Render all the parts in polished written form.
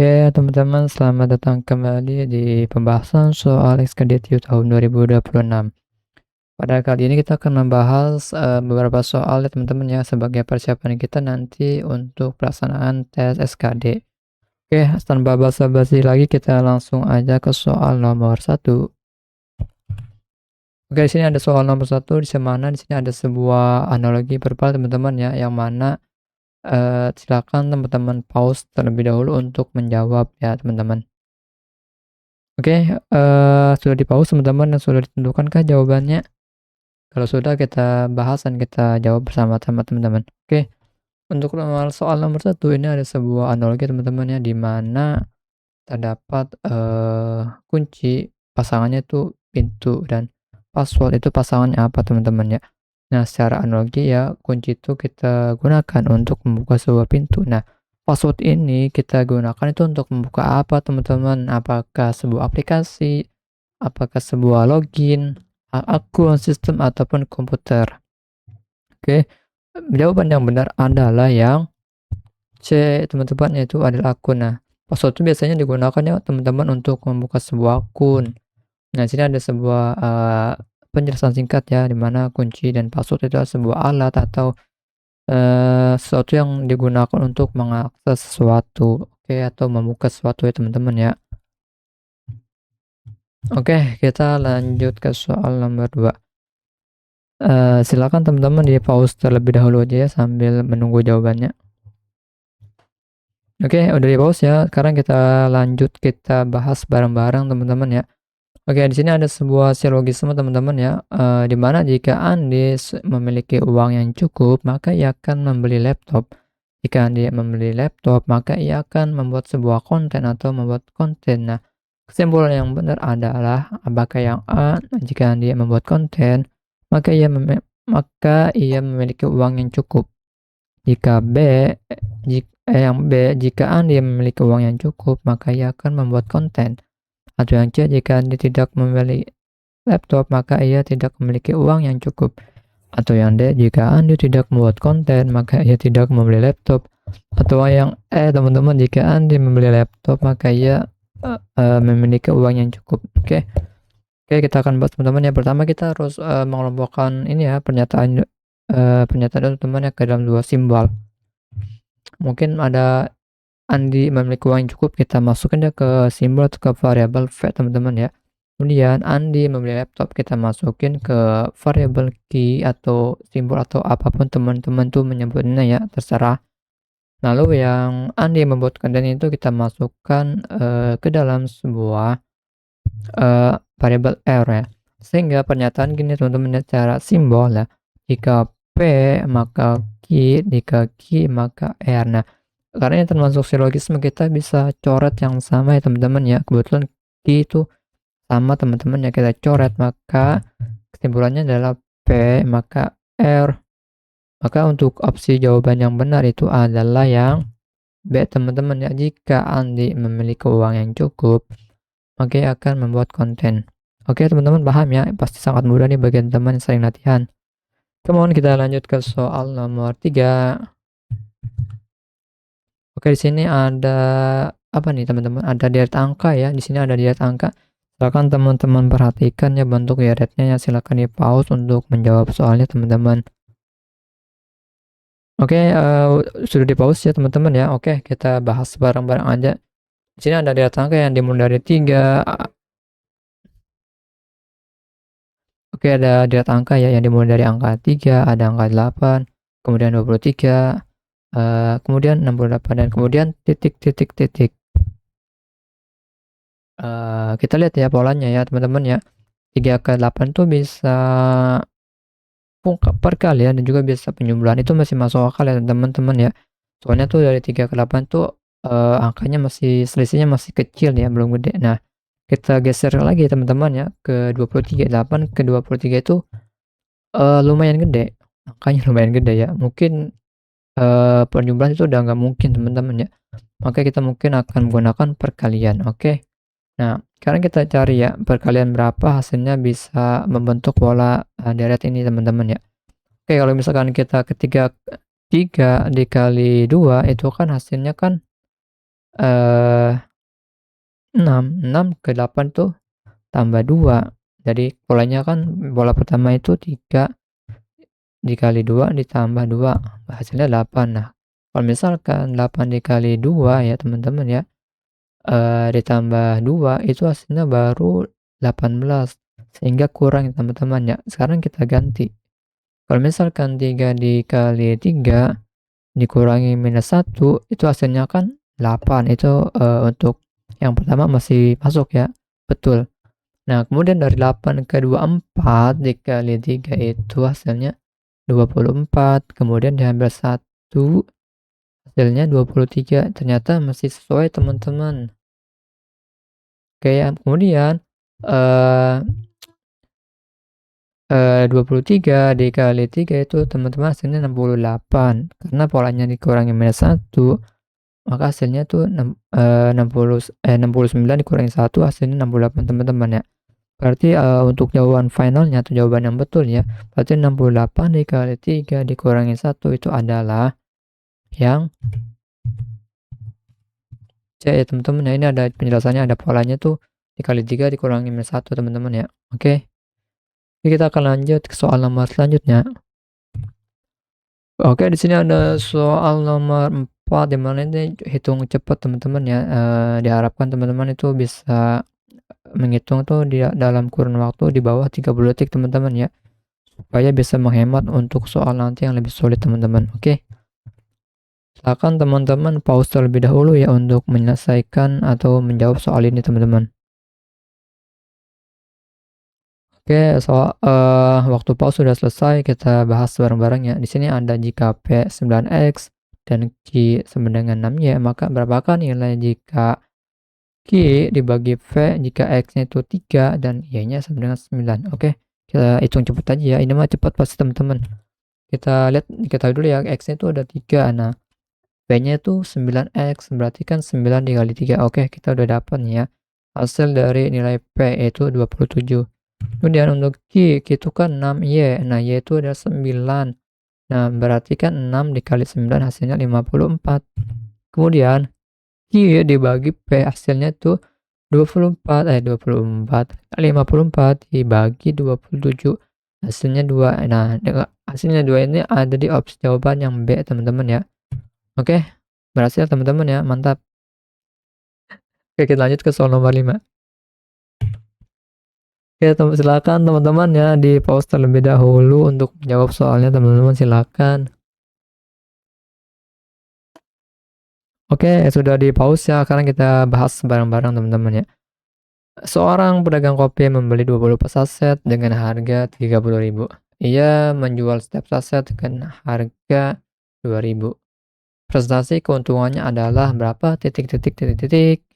Oke, teman-teman, selamat datang kembali di pembahasan soal SKDTU tahun 2026. Pada kali ini kita akan membahas beberapa soal ya teman-teman ya sebagai persiapan kita nanti untuk pelaksanaan tes SKD. Oke, tanpa basa-basi lagi kita langsung aja ke soal nomor satu. Oke, di sini ada soal nomor satu di mana di sini ada sebuah analogi verbal teman-teman ya, yang mana silakan teman-teman pause terlebih dahulu untuk menjawab ya teman-teman. Oke, sudah di-pause teman-teman dan sudah ditentukankah jawabannya? Kalau sudah kita bahas dan kita jawab bersama-sama teman-teman. Oke, untuk soal nomor satu ini ada sebuah analogi teman-teman ya, di mana terdapat, kunci pasangannya itu pintu dan password itu pasangannya apa teman-teman ya. Nah, secara analogi ya, kunci itu kita gunakan untuk membuka sebuah pintu. Nah, password ini kita gunakan itu untuk membuka apa teman-teman? Apakah sebuah aplikasi, apakah sebuah login, akun, sistem, ataupun komputer? Oke, jawaban yang benar adalah yang C, teman-teman, yaitu adalah akun. Nah, password itu biasanya digunakan ya teman-teman untuk membuka sebuah akun. Nah, sini ada sebuah penjelasan singkat ya, di mana kunci dan password itu adalah sebuah alat atau sesuatu yang digunakan untuk mengakses sesuatu, oke, atau membuka sesuatu ya teman-teman ya. Oke, kita lanjut ke soal nomor 2. Silakan teman-teman di-pause terlebih dahulu aja ya sambil menunggu jawabannya. Oke, udah di-pause ya. Sekarang kita lanjut, kita bahas bareng-bareng teman-teman ya. Oke, di sini ada sebuah silogisme teman-teman ya, di mana jika Andi memiliki uang yang cukup, maka ia akan membeli laptop. Jika Andi membeli laptop, maka ia akan membuat sebuah konten atau membuat konten. Nah, kesimpulan yang benar adalah apakah yang A, jika Andi membuat konten, maka ia memiliki uang yang cukup. Jika B, yang B, jika Andi memiliki uang yang cukup, maka ia akan membuat konten. Atau yang C, jika Andi tidak membeli laptop, maka ia tidak memiliki uang yang cukup. Atau yang D, jika Andi tidak membuat konten, maka ia tidak membeli laptop. Atau yang E, teman-teman, jika Andi membeli laptop, maka ia memiliki uang yang cukup. Oke. Oke, kita akan bahas teman-teman ya. Pertama kita harus mengelompokkan ini ya, pernyataan teman-teman ya ke dalam dua simbol. Mungkin ada Andi memiliki uang yang cukup, kita masukkan dia ke simbol atau ke variabel V teman-teman ya. Kemudian Andi membeli laptop, kita masukin ke variabel key atau simbol atau apapun teman-teman tuh menyebutnya ya, terserah. Lalu yang Andi membuat konten itu kita masukkan ke dalam sebuah variabel R ya. Sehingga pernyataan gini teman-teman ya, secara simbol ya. Jika P maka Q, jika Q maka R. Nah, karena ini termasuk silogisme, kita bisa coret yang sama ya teman-teman ya. Kebetulan Q itu sama teman-teman ya, kita coret, maka kesimpulannya adalah P maka R. Maka untuk opsi jawaban yang benar itu adalah yang B teman-teman ya. Jika Andi memiliki uang yang cukup, maka ia akan membuat konten. Oke teman-teman, paham ya? Pasti sangat mudah nih bagian teman yang sering latihan. Kemudian kita lanjut ke soal nomor 3. Oke, di sini ada apa nih teman-teman? Ada deret angka ya. Di sini ada deret angka. Silakan teman-teman perhatikan ya bentuk deretnya ya. Silakan di-pause untuk menjawab soalnya teman-teman. Oke, sudah di-pause ya teman-teman ya. Oke, kita bahas bareng-bareng aja. Di sini ada deret angka yang dimulai dari 3. Oke, ada deret angka ya yang dimulai dari angka 3, ada angka 8, kemudian 23, kemudian 68, dan kemudian titik, titik, titik. Kita lihat ya polanya ya teman-teman ya. 3 ke 8 tuh bisa perkalian dan juga bisa penjumlahan, itu masih masuk akal ya teman-teman ya. Soalnya tuh dari 3 ke 8 tuh angkanya masih, selisihnya masih kecil ya, belum gede. Nah, kita geser lagi teman-teman ya ke 23, 8 ke 23 itu lumayan gede, angkanya lumayan gede ya. Mungkin penjumlahan itu udah nggak mungkin teman-teman ya. Maka kita mungkin akan menggunakan perkalian. Oke. Nah, sekarang kita cari ya perkalian berapa hasilnya bisa membentuk pola deret ini teman-teman ya. Oke, kalau misalkan kita ketiga 3 dikali 2 itu kan hasilnya kan 6 ke 8 tuh tambah 2. Jadi polanya kan pola pertama itu 3 dikali 2 ditambah 2, hasilnya 8. Nah, kalau misalkan 8 dikali 2 ya teman-teman ya, ditambah 2 itu hasilnya baru 18, sehingga kurang ya teman-teman ya. Sekarang kita ganti. Kalau misalkan 3 dikali 3 dikurangi minus 1 itu hasilnya kan 8. Itu, untuk yang pertama masih masuk ya, betul. Nah, kemudian dari 8 ke 24 dikali 3 itu hasilnya 24, kemudian diambil 1, hasilnya 23. Ternyata masih sesuai teman-teman. Oke ya, kemudian, eee 23 dikali 3 itu teman-teman hasilnya 68, karena polanya dikurangi minus 1, maka hasilnya tuh 69 dikurangi 1 hasilnya 68 teman-teman ya. Berarti, untuk jawaban finalnya atau jawaban yang betul ya, berarti 68 dikali 3 dikurangi 1 itu adalah yang C ya teman-teman ya. Ini ada penjelasannya, ada polanya tuh dikali 3 dikurangi minus 1 teman-teman ya. Oke. Jadi kita akan lanjut ke soal nomor selanjutnya. Oke, di sini ada soal nomor 4 di mana ini hitung cepat teman-teman ya. Diharapkan teman-teman itu bisa menghitung tuh dalam kurun waktu di bawah 30 detik teman-teman ya. Supaya bisa menghemat untuk soal nanti yang lebih sulit teman-teman. Oke. Silakan teman-teman pause terlebih dahulu ya untuk menyelesaikan atau menjawab soal ini teman-teman. Oke, waktu pause sudah selesai, kita bahas bareng-bareng ya. Di sini ada jika P 9X dan Q sama dengan 6Y, maka berapakah nilai jika Q dibagi V jika X-nya itu 3 dan Y-nya sama dengan 9. Oke, kita hitung cepat aja ya. Ini mah cepat pasti teman-teman. Kita lihat, kita tahu dulu ya, X-nya itu ada 3. Nah, V-nya itu 9X, berarti kan 9 dikali 3. Oke, kita udah dapat nih ya. Hasil dari nilai P itu 27. Kemudian untuk Q itu kan 6Y. Nah, Y itu ada 9. Nah, berarti kan 6 dikali 9 hasilnya 54. Kemudian Q dibagi P hasilnya itu 54 dibagi 27 hasilnya 2. Nah, hasilnya 2 ini ada di opsi jawaban yang B teman-teman ya. Oke, berhasil teman-teman ya, mantap. Oke, kita lanjut ke soal nomor 5. Oke, silakan teman-teman ya di pause terlebih dahulu untuk menjawab soalnya teman-teman, silakan. Oke, sudah di pause ya, sekarang kita bahas bareng-bareng teman-teman ya. Seorang pedagang kopi membeli 20 saset dengan harga 30.000. Ia menjual setiap saset dengan harga 2.000. Presentasi keuntungannya adalah berapa? Titik, titik, titik, titik.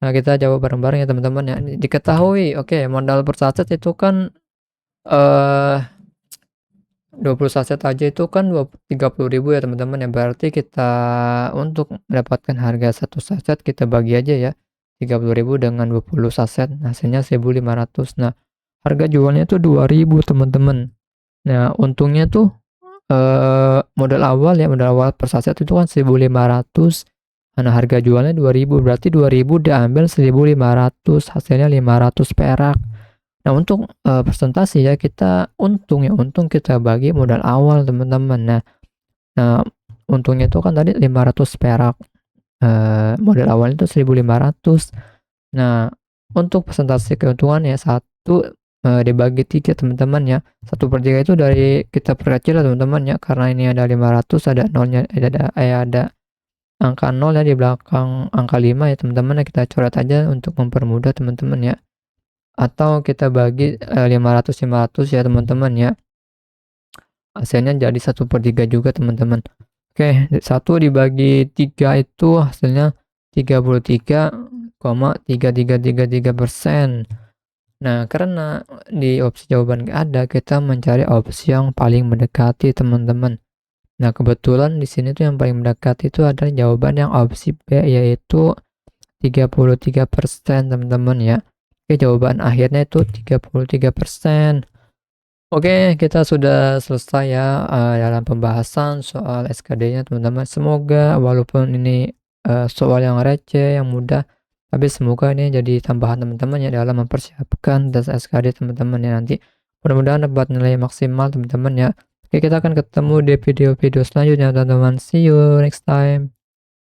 Nah, kita jawab bareng-bareng ya teman-teman ya. Diketahui, oke, modal per saset itu kan eh 20 saset aja itu kan 30.000 ya teman-teman ya. Berarti kita untuk mendapatkan harga satu saset kita bagi aja ya. 30.000 dengan 20 saset, hasilnya 1.500. Nah, harga jualnya itu 2.000 teman-teman. Nah, untungnya tuh modal awal ya, modal awal per saset itu kan 1.500. Nah, harga jualnya 2.000, berarti 2.000 diambil 1.500, hasilnya 500 perak. Nah, untuk presentasi ya, kita untung ya, untung kita bagi modal awal teman-teman. Nah, untungnya itu kan tadi 500 perak, modal awal itu 1.500. Nah, untuk presentasi keuntungan ya 1 dibagi 3 teman-teman ya. 1/3 itu dari kita perkecil ya teman-teman ya, karena ini ada 500, ada nolnya, ada angka 0 ya di belakang angka 5 ya teman-teman ya, kita coret aja untuk mempermudah teman-teman ya. Atau kita bagi 500 ya teman-teman ya, hasilnya jadi 1/3 juga teman-teman. Oke, 1 dibagi 3 itu hasilnya 33,3333%. Nah, karena di opsi jawaban nggak ada, kita mencari opsi yang paling mendekati teman-teman. Nah, kebetulan di sini tuh yang paling mendekati itu adalah jawaban yang opsi B, yaitu 33% teman-teman ya. Oke, jawaban akhirnya itu 33%. Oke, kita sudah selesai ya dalam pembahasan soal SKD-nya teman-teman. Semoga walaupun ini soal yang receh, yang mudah, Tapi semoga ini jadi tambahan teman-teman ya dalam mempersiapkan tes SKD teman-teman ya nanti. Mudah-mudahan dapat nilai maksimal teman-teman ya. Oke, kita akan ketemu di video-video selanjutnya teman-teman. See you next time.